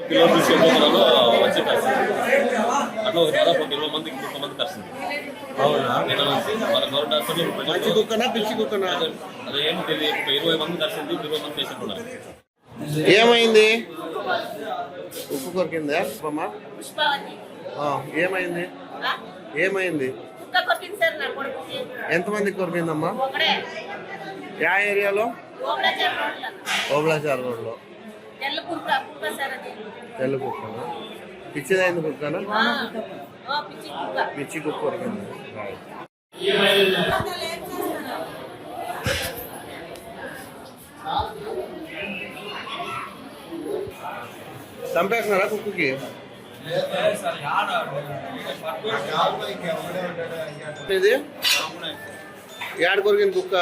Kilo తీసుకెళ్ళిపోతున్నాను వచ్చే అట్లా ఒక దాదాపు 20 మందికి 30 మంది కలిసింది. అవునా? నిన్న నుంచి మన గవర్నమెంట్ హాస్పిటల్ మంచి కుక్కనా పిచ్చి కుక్కనా? అదేం తెలియదు. 20 మంది కలిసింది, 20 మంది పేషెంట్ ఉన్నారు. ఏమైంది? ఉప్పు కొరికిందా అమ్మా? పుష్పవతి. ఏమైంది? ఏమైంది? కుక్క కొట్టింది సార్ నా కొడుకుకి. ఎంతమందికి కొరికిందమ్మా? ఒకడే. యా ఏరియాలో? ఓబ్లాచార్ రోడ్లో. ఓబ్లాచార్ రోడ్లో. తెల్ల కుక్క సార్ అది. తెల్ల కుక్కనా? పిచ్చిదైంది కుక్కనా? పిచ్చి కుక్క. పిచ్చి కుక్క కొరికింది. చంపేస్తున్నారా కుక్కకి? ఇది ఏడ కొరికింది కుక్క?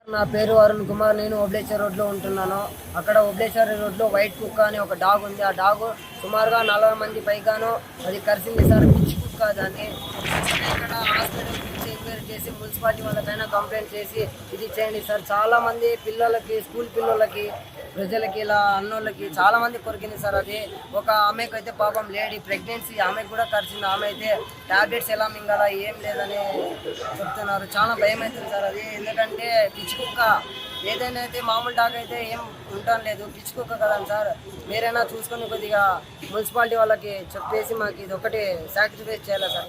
నా పేరు అరుణ్ కుమార్. నేను ఓబ్లేశ్వర్ రోడ్లో ఉంటున్నాను. అక్కడ ఓబ్లేశ్వర్ రోడ్లో వైట్ కుక్క అని ఒక డాగ్ ఉంది. ఆ డాగ్ సుమారుగా 40 మంది పైగాను అది కరిసింది సార్. పిచ్చి కుక్క. దాన్ని ఇక్కడ హాస్పిటల్ ఎంక్వైరీ చేసి మున్సిపాలిటీ వాళ్ళకైనా కంప్లైంట్ చేసి ఇది చేయండి సార్. చాలా మంది పిల్లలకి, స్కూల్ పిల్లలకి, ప్రజలకి, ఇలా అన్నోళ్ళకి చాలా మంది కొరికింది సార్. అది ఒక ఆమెకు అయితే పాపం లేడీ ప్రెగ్నెన్సీ, ఆమెకు కూడా కరిచింది. ఆమె అయితే టాబ్లెట్స్ ఎలా మింగాలా ఏం లేదని చెప్తున్నారు. చాలా భయం అవుతుంది సార్ అది. ఎందుకంటే పిచ్చి కుక్క ఏదైనా అయితే మామూలు డాగ్ అయితే ఏం ఉండటం లేదు, పిచ్చి కుక్క కదా సార్. మీరైనా చూసుకొని కొద్దిగా మున్సిపాలిటీ వాళ్ళకి చెప్పేసి మాకు ఇది ఒకటి సాక్రిఫైస్ చేయాలి సార్.